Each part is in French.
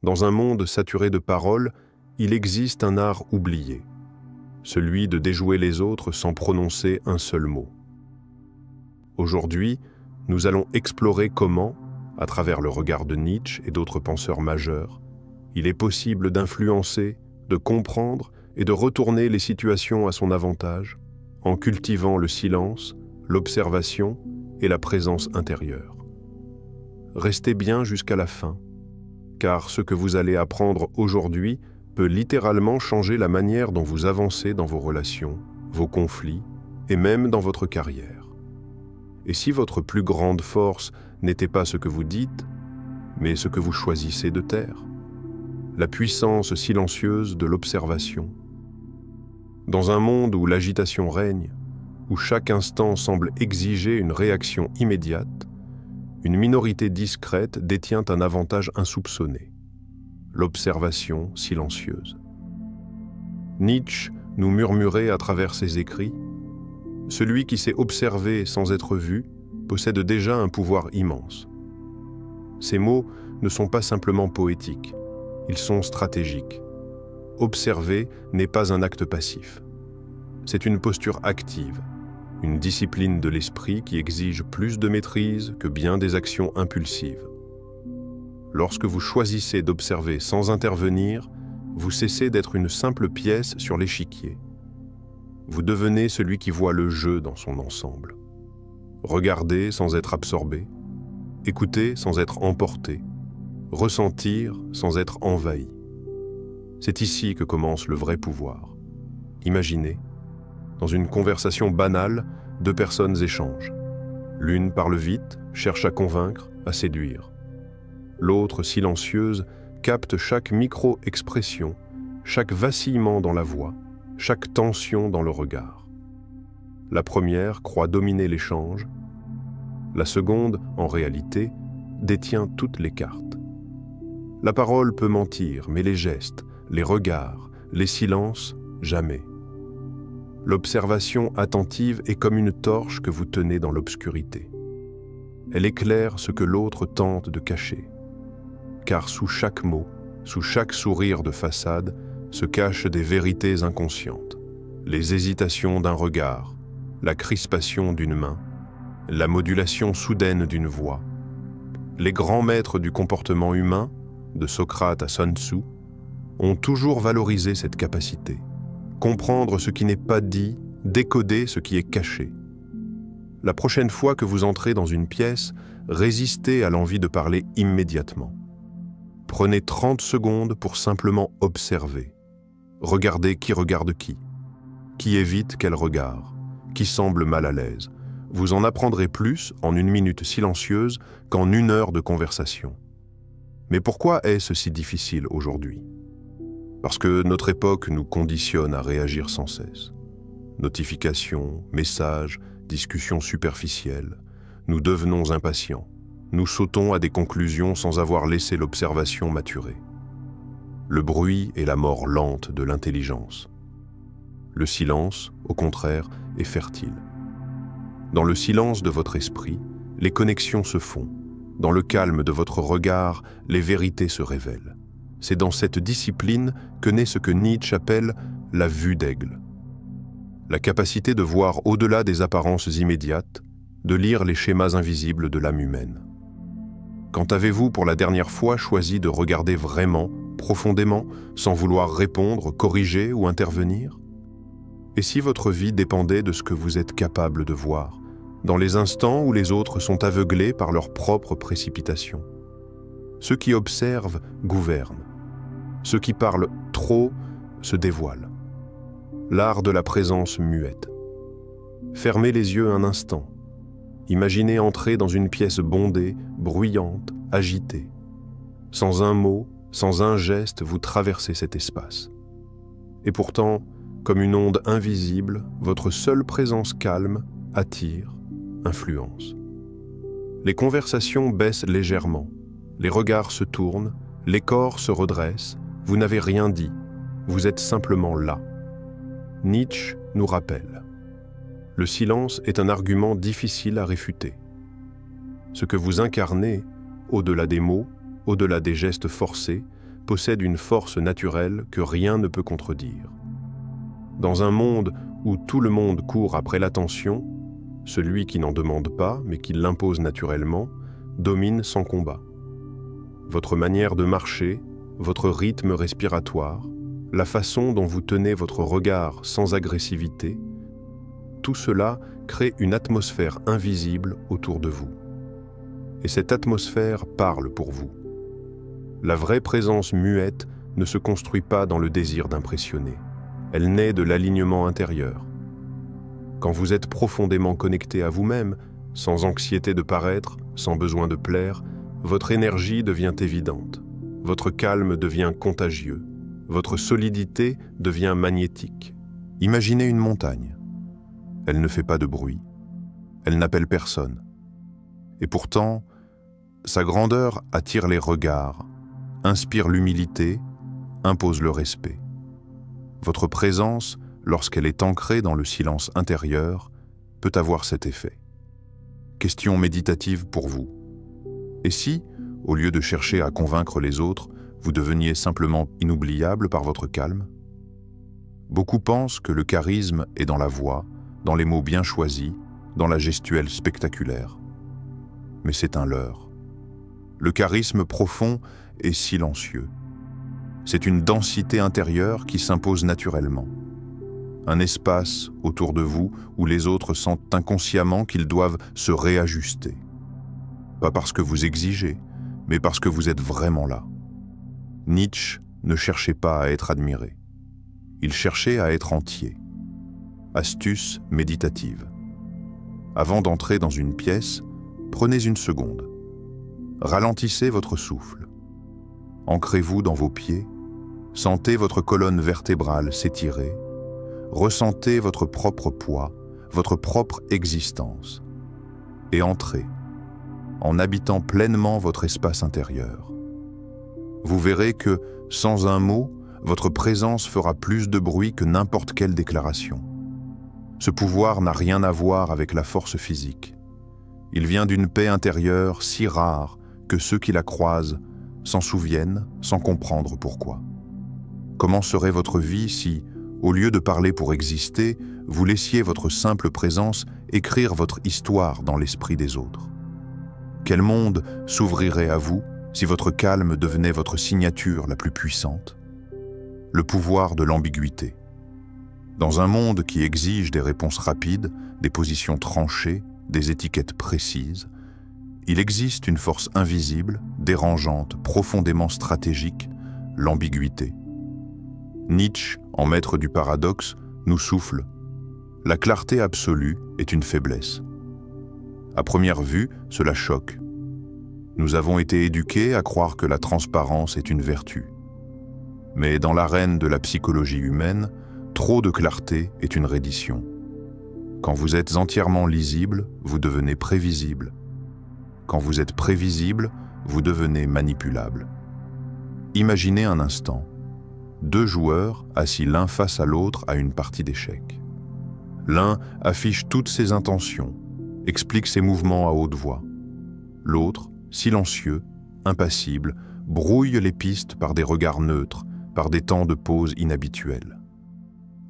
Dans un monde saturé de paroles, il existe un art oublié, celui de déjouer les autres sans prononcer un seul mot. Aujourd'hui, nous allons explorer comment, à travers le regard de Nietzsche et d'autres penseurs majeurs, il est possible d'influencer, de comprendre et de retourner les situations à son avantage, en cultivant le silence, l'observation et la présence intérieure. Restez bien jusqu'à la fin, car ce que vous allez apprendre aujourd'hui peut littéralement changer la manière dont vous avancez dans vos relations, vos conflits et même dans votre carrière. Et si votre plus grande force n'était pas ce que vous dites, mais ce que vous choisissez de taire? La puissance silencieuse de l'observation. Dans un monde où l'agitation règne, où chaque instant semble exiger une réaction immédiate, une minorité discrète détient un avantage insoupçonné: l'observation silencieuse. Nietzsche nous murmurait à travers ses écrits: « Celui qui sait observer sans être vu possède déjà un pouvoir immense. » Ces mots ne sont pas simplement poétiques, ils sont stratégiques. Observer n'est pas un acte passif. C'est une posture active, une discipline de l'esprit qui exige plus de maîtrise que bien des actions impulsives. Lorsque vous choisissez d'observer sans intervenir, vous cessez d'être une simple pièce sur l'échiquier. Vous devenez celui qui voit le jeu dans son ensemble. Regardez sans être absorbé, écouter sans être emporté, ressentir sans être envahi. C'est ici que commence le vrai pouvoir. Imaginez, dans une conversation banale, deux personnes échangent. L'une parle vite, cherche à convaincre, à séduire. L'autre, silencieuse, capte chaque micro-expression, chaque vacillement dans la voix, chaque tension dans le regard. La première croit dominer l'échange. La seconde, en réalité, détient toutes les cartes. La parole peut mentir, mais les gestes, les regards, les silences, jamais. L'observation attentive est comme une torche que vous tenez dans l'obscurité. Elle éclaire ce que l'autre tente de cacher. Car sous chaque mot, sous chaque sourire de façade, se cachent des vérités inconscientes, les hésitations d'un regard, la crispation d'une main, la modulation soudaine d'une voix. Les grands maîtres du comportement humain, de Socrate à Sun Tzu, ont toujours valorisé cette capacité. Comprendre ce qui n'est pas dit, décoder ce qui est caché. La prochaine fois que vous entrez dans une pièce, résistez à l'envie de parler immédiatement. Prenez 30 secondes pour simplement observer. Regardez qui regarde qui évite quel regard, qui semble mal à l'aise. Vous en apprendrez plus en une minute silencieuse qu'en 1 heure de conversation. Mais pourquoi est-ce si difficile aujourd'hui? Parce que notre époque nous conditionne à réagir sans cesse. Notifications, messages, discussions superficielles. Nous devenons impatients. Nous sautons à des conclusions sans avoir laissé l'observation maturer. Le bruit est la mort lente de l'intelligence. Le silence, au contraire, est fertile. Dans le silence de votre esprit, les connexions se font. Dans le calme de votre regard, les vérités se révèlent. C'est dans cette discipline que naît ce que Nietzsche appelle la vue d'aigle. La capacité de voir au-delà des apparences immédiates, de lire les schémas invisibles de l'âme humaine. Quand avez-vous pour la dernière fois choisi de regarder vraiment, profondément, sans vouloir répondre, corriger ou intervenir? Et si votre vie dépendait de ce que vous êtes capable de voir, dans les instants où les autres sont aveuglés par leur propre précipitation? Ceux qui observent gouvernent. Ceux qui parlent trop se dévoilent. L'art de la présence muette. Fermez les yeux un instant. Imaginez entrer dans une pièce bondée, bruyante, agitée. Sans un mot, sans un geste, vous traversez cet espace. Et pourtant, comme une onde invisible, votre seule présence calme attire, influence. Les conversations baissent légèrement, les regards se tournent, les corps se redressent, vous n'avez rien dit, vous êtes simplement là. Nietzsche nous rappelle: le silence est un argument difficile à réfuter. Ce que vous incarnez, au-delà des mots, au-delà des gestes forcés, possède une force naturelle que rien ne peut contredire. Dans un monde où tout le monde court après l'attention, celui qui n'en demande pas, mais qui l'impose naturellement, domine sans combat. Votre manière de marcher, votre rythme respiratoire, la façon dont vous tenez votre regard sans agressivité, tout cela crée une atmosphère invisible autour de vous. Et cette atmosphère parle pour vous. La vraie présence muette ne se construit pas dans le désir d'impressionner. Elle naît de l'alignement intérieur. Quand vous êtes profondément connecté à vous-même, sans anxiété de paraître, sans besoin de plaire, votre énergie devient évidente, votre calme devient contagieux, votre solidité devient magnétique. Imaginez une montagne. Elle ne fait pas de bruit, elle n'appelle personne. Et pourtant, sa grandeur attire les regards, inspire l'humilité, impose le respect. Votre présence, lorsqu'elle est ancrée dans le silence intérieur, peut avoir cet effet. Question méditative pour vous. Et si, au lieu de chercher à convaincre les autres, vous deveniez simplement inoubliable par votre calme? Beaucoup pensent que le charisme est dans la voix, dans les mots bien choisis, dans la gestuelle spectaculaire. Mais c'est un leurre. Le charisme profond est silencieux. C'est une densité intérieure qui s'impose naturellement. Un espace autour de vous où les autres sentent inconsciemment qu'ils doivent se réajuster. Pas parce que vous exigez, mais parce que vous êtes vraiment là. Nietzsche ne cherchait pas à être admiré. Il cherchait à être entier. Astuce méditative. Avant d'entrer dans une pièce, prenez une seconde. Ralentissez votre souffle. Ancrez-vous dans vos pieds. Sentez votre colonne vertébrale s'étirer. Ressentez votre propre poids, votre propre existence. Et entrez, en habitant pleinement votre espace intérieur. Vous verrez que, sans un mot, votre présence fera plus de bruit que n'importe quelle déclaration. Ce pouvoir n'a rien à voir avec la force physique. Il vient d'une paix intérieure si rare que ceux qui la croisent s'en souviennent sans comprendre pourquoi. Comment serait votre vie si, au lieu de parler pour exister, vous laissiez votre simple présence écrire votre histoire dans l'esprit des autres? Quel monde s'ouvrirait à vous si votre calme devenait votre signature la plus puissante? Le pouvoir de l'ambiguïté. Dans un monde qui exige des réponses rapides, des positions tranchées, des étiquettes précises, il existe une force invisible, dérangeante, profondément stratégique, l'ambiguïté. Nietzsche, en maître du paradoxe, nous souffle « La clarté absolue est une faiblesse ». À première vue, cela choque. Nous avons été éduqués à croire que la transparence est une vertu. Mais dans l'arène de la psychologie humaine, trop de clarté est une reddition. Quand vous êtes entièrement lisible, vous devenez prévisible. Quand vous êtes prévisible, vous devenez manipulable. Imaginez un instant, 2 joueurs assis l'un face à l'autre à une partie d'échecs. L'un affiche toutes ses intentions, explique ses mouvements à haute voix. L'autre, silencieux, impassible, brouille les pistes par des regards neutres, par des temps de pause inhabituels.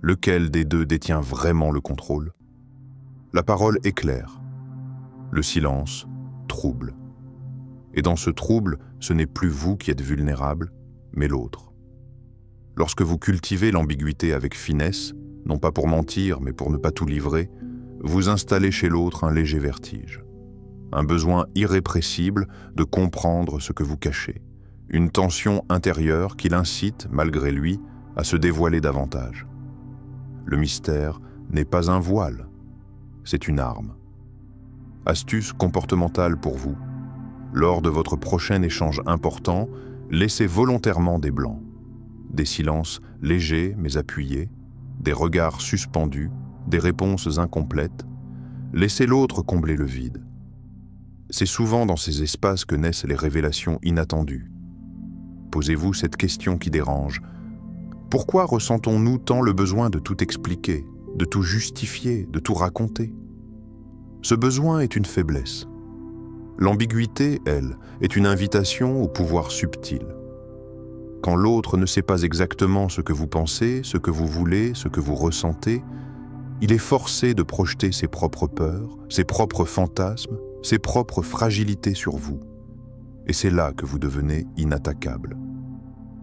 Lequel des deux détient vraiment le contrôle? La parole éclaire. Le silence trouble. Et dans ce trouble, ce n'est plus vous qui êtes vulnérable, mais l'autre. Lorsque vous cultivez l'ambiguïté avec finesse, non pas pour mentir, mais pour ne pas tout livrer, vous installez chez l'autre un léger vertige. Un besoin irrépressible de comprendre ce que vous cachez. Une tension intérieure qui l'incite, malgré lui, à se dévoiler davantage. Le mystère n'est pas un voile, c'est une arme. Astuce comportementale pour vous. Lors de votre prochain échange important, laissez volontairement des blancs. Des silences légers mais appuyés, des regards suspendus, des réponses incomplètes. Laissez l'autre combler le vide. C'est souvent dans ces espaces que naissent les révélations inattendues. Posez-vous cette question qui dérange. Pourquoi ressentons-nous tant le besoin de tout expliquer, de tout justifier, de tout raconter? Ce besoin est une faiblesse. L'ambiguïté, elle, est une invitation au pouvoir subtil. Quand l'autre ne sait pas exactement ce que vous pensez, ce que vous voulez, ce que vous ressentez, il est forcé de projeter ses propres peurs, ses propres fantasmes, ses propres fragilités sur vous. Et c'est là que vous devenez inattaquable.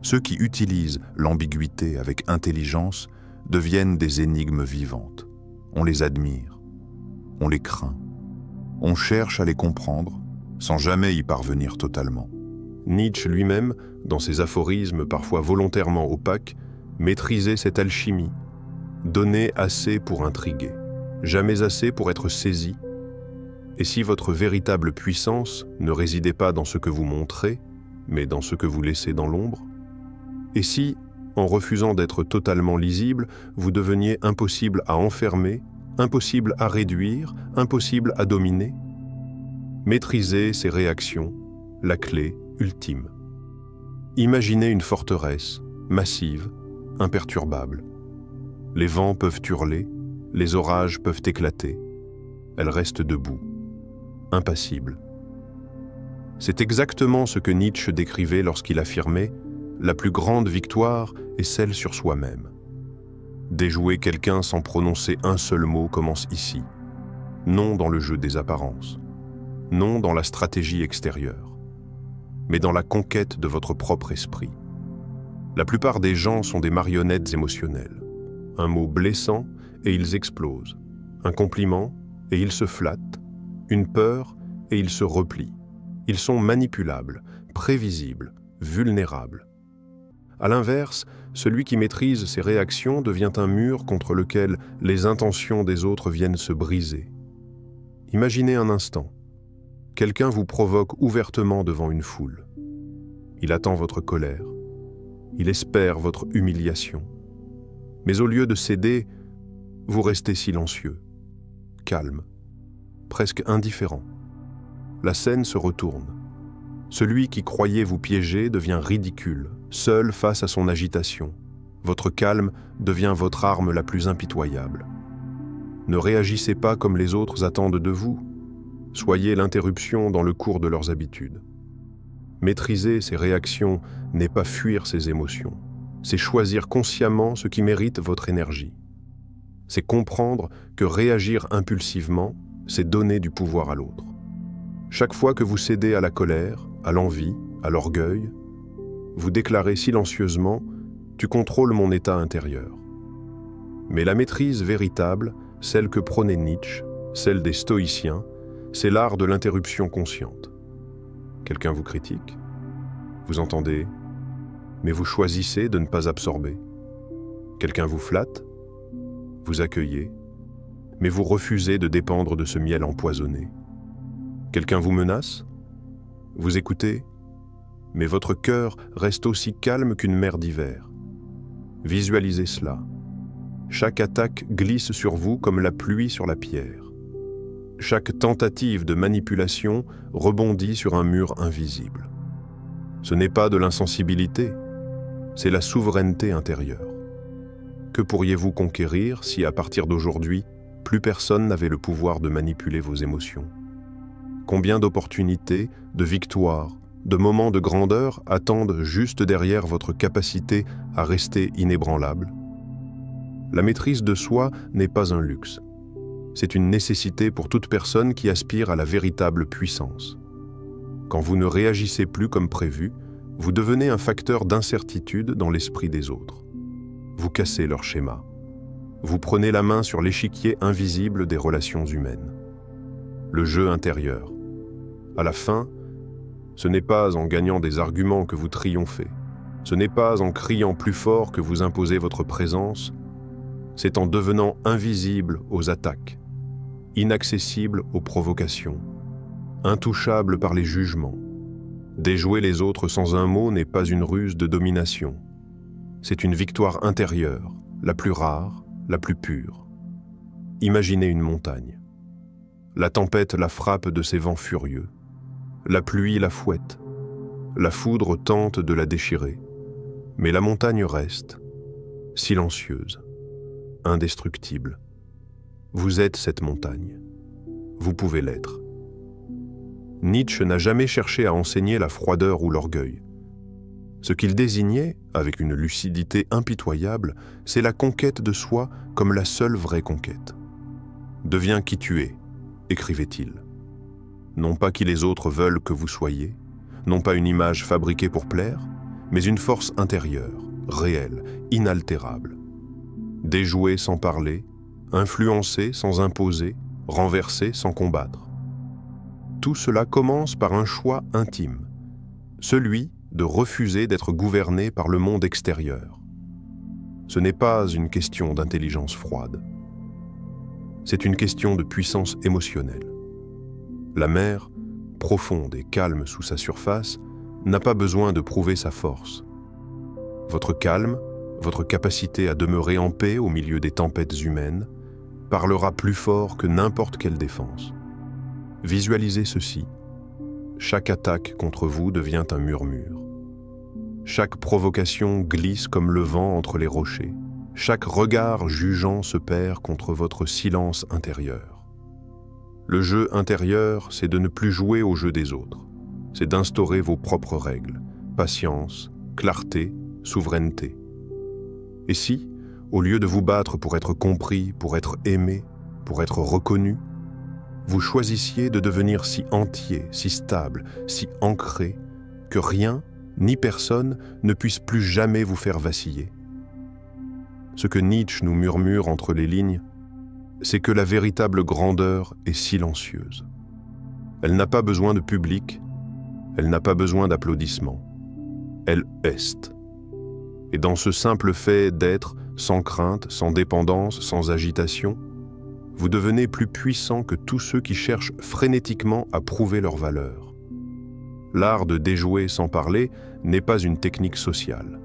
Ceux qui utilisent l'ambiguïté avec intelligence deviennent des énigmes vivantes. On les admire, on les craint, on cherche à les comprendre sans jamais y parvenir totalement. Nietzsche lui-même, dans ses aphorismes parfois volontairement opaques, maîtrisait cette alchimie. Donner assez pour intriguer, jamais assez pour être saisi. Et si votre véritable puissance ne résidait pas dans ce que vous montrez, mais dans ce que vous laissez dans l'ombre? Et si, en refusant d'être totalement lisible, vous deveniez impossible à enfermer, impossible à réduire, impossible à dominer? Maîtriser ses réactions, la clé ultime. Imaginez une forteresse, massive, imperturbable. Les vents peuvent hurler, les orages peuvent éclater. Elle reste debout, impassible. C'est exactement ce que Nietzsche décrivait lorsqu'il affirmait « La plus grande victoire est celle sur soi-même ». Déjouer quelqu'un sans prononcer un seul mot commence ici, non dans le jeu des apparences, non dans la stratégie extérieure, mais dans la conquête de votre propre esprit. La plupart des gens sont des marionnettes émotionnelles. Un mot blessant et ils explosent. Un compliment et ils se flattent. Une peur et ils se replient. Ils sont manipulables, prévisibles, vulnérables. À l'inverse, celui qui maîtrise ses réactions devient un mur contre lequel les intentions des autres viennent se briser. Imaginez un instant. Quelqu'un vous provoque ouvertement devant une foule. Il attend votre colère. Il espère votre humiliation. Mais au lieu de céder, vous restez silencieux, calme, presque indifférent. La scène se retourne. Celui qui croyait vous piéger devient ridicule, seul face à son agitation. Votre calme devient votre arme la plus impitoyable. Ne réagissez pas comme les autres attendent de vous. Soyez l'interruption dans le cours de leurs habitudes. Maîtriser ses réactions n'est pas fuir ses émotions. C'est choisir consciemment ce qui mérite votre énergie. C'est comprendre que réagir impulsivement, c'est donner du pouvoir à l'autre. Chaque fois que vous cédez à la colère, à l'envie, à l'orgueil, vous déclarez silencieusement « Tu contrôles mon état intérieur ». Mais la maîtrise véritable, celle que prônait Nietzsche, celle des stoïciens, c'est l'art de l'interruption consciente. Quelqu'un vous critique, vous entendez, mais vous choisissez de ne pas absorber. Quelqu'un vous flatte, vous accueillez, mais vous refusez de dépendre de ce miel empoisonné. Quelqu'un vous menace, vous écoutez, mais votre cœur reste aussi calme qu'une mer d'hiver. Visualisez cela. Chaque attaque glisse sur vous comme la pluie sur la pierre. Chaque tentative de manipulation rebondit sur un mur invisible. Ce n'est pas de l'insensibilité, c'est la souveraineté intérieure. Que pourriez-vous conquérir si, à partir d'aujourd'hui, plus personne n'avait le pouvoir de manipuler vos émotions? Combien d'opportunités, de victoires, de moments de grandeur attendent juste derrière votre capacité à rester inébranlable? La maîtrise de soi n'est pas un luxe. C'est une nécessité pour toute personne qui aspire à la véritable puissance. Quand vous ne réagissez plus comme prévu, vous devenez un facteur d'incertitude dans l'esprit des autres. Vous cassez leur schéma. Vous prenez la main sur l'échiquier invisible des relations humaines. Le jeu intérieur. À la fin, ce n'est pas en gagnant des arguments que vous triomphez. Ce n'est pas en criant plus fort que vous imposez votre présence. C'est en devenant invisible aux attaques, inaccessible aux provocations, intouchable par les jugements. Déjouer les autres sans un mot n'est pas une ruse de domination. C'est une victoire intérieure, la plus rare, la plus pure. Imaginez une montagne. La tempête la frappe de ses vents furieux. La pluie la fouette. La foudre tente de la déchirer. Mais la montagne reste, silencieuse, indestructible. Vous êtes cette montagne. Vous pouvez l'être. Nietzsche n'a jamais cherché à enseigner la froideur ou l'orgueil. Ce qu'il désignait, avec une lucidité impitoyable, c'est la conquête de soi comme la seule vraie conquête. « Deviens qui tu es », écrivait-il. Non pas qui les autres veulent que vous soyez, non pas une image fabriquée pour plaire, mais une force intérieure, réelle, inaltérable. Déjouer sans parler, influencer sans imposer, renverser sans combattre. Tout cela commence par un choix intime, celui de refuser d'être gouverné par le monde extérieur. Ce n'est pas une question d'intelligence froide. C'est une question de puissance émotionnelle. La mer, profonde et calme sous sa surface, n'a pas besoin de prouver sa force. Votre calme, votre capacité à demeurer en paix au milieu des tempêtes humaines, parlera plus fort que n'importe quelle défense. Visualisez ceci. Chaque attaque contre vous devient un murmure. Chaque provocation glisse comme le vent entre les rochers. Chaque regard jugeant se perd contre votre silence intérieur. Le jeu intérieur, c'est de ne plus jouer au jeu des autres. C'est d'instaurer vos propres règles, patience, clarté, souveraineté. Et si, au lieu de vous battre pour être compris, pour être aimé, pour être reconnu, vous choisissiez de devenir si entier, si stable, si ancré, que rien, ni personne, ne puisse plus jamais vous faire vaciller. Ce que Nietzsche nous murmure entre les lignes, c'est que la véritable grandeur est silencieuse. Elle n'a pas besoin de public, elle n'a pas besoin d'applaudissements. Elle est. Et dans ce simple fait d'être, sans crainte, sans dépendance, sans agitation, vous devenez plus puissant que tous ceux qui cherchent frénétiquement à prouver leur valeur. L'art de déjouer sans parler n'est pas une technique sociale.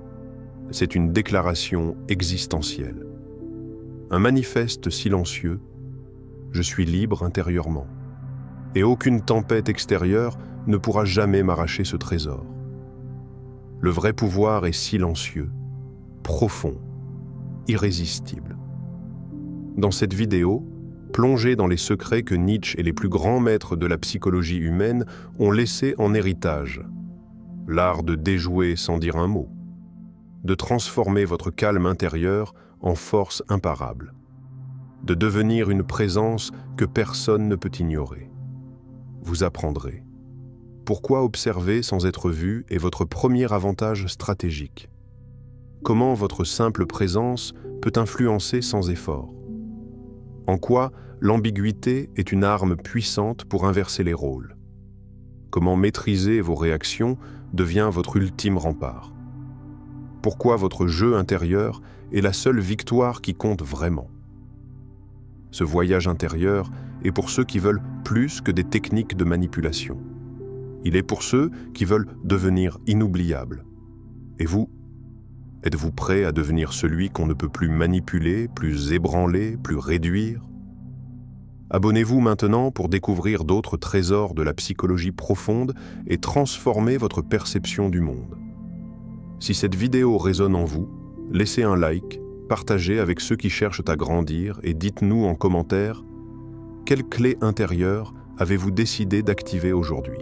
C'est une déclaration existentielle. Un manifeste silencieux, je suis libre intérieurement. Et aucune tempête extérieure ne pourra jamais m'arracher ce trésor. Le vrai pouvoir est silencieux, profond, irrésistible. Dans cette vidéo, plongez dans les secrets que Nietzsche et les plus grands maîtres de la psychologie humaine ont laissés en héritage. L'art de déjouer sans dire un mot, de transformer votre calme intérieur en force imparable, de devenir une présence que personne ne peut ignorer. Vous apprendrez. Pourquoi observer sans être vu est votre premier avantage stratégique. Comment votre simple présence peut influencer sans effort. En quoi l'ambiguïté est une arme puissante pour inverser les rôles. Comment maîtriser vos réactions devient votre ultime rempart. Pourquoi votre jeu intérieur est la seule victoire qui compte vraiment. Ce voyage intérieur est pour ceux qui veulent plus que des techniques de manipulation. Il est pour ceux qui veulent devenir inoubliables. Et vous, êtes-vous prêt à devenir celui qu'on ne peut plus manipuler, plus ébranler, plus réduire? Abonnez-vous maintenant pour découvrir d'autres trésors de la psychologie profonde et transformer votre perception du monde. Si cette vidéo résonne en vous, laissez un like, partagez avec ceux qui cherchent à grandir et dites-nous en commentaire quelle clé intérieure avez-vous décidé d'activer aujourd'hui.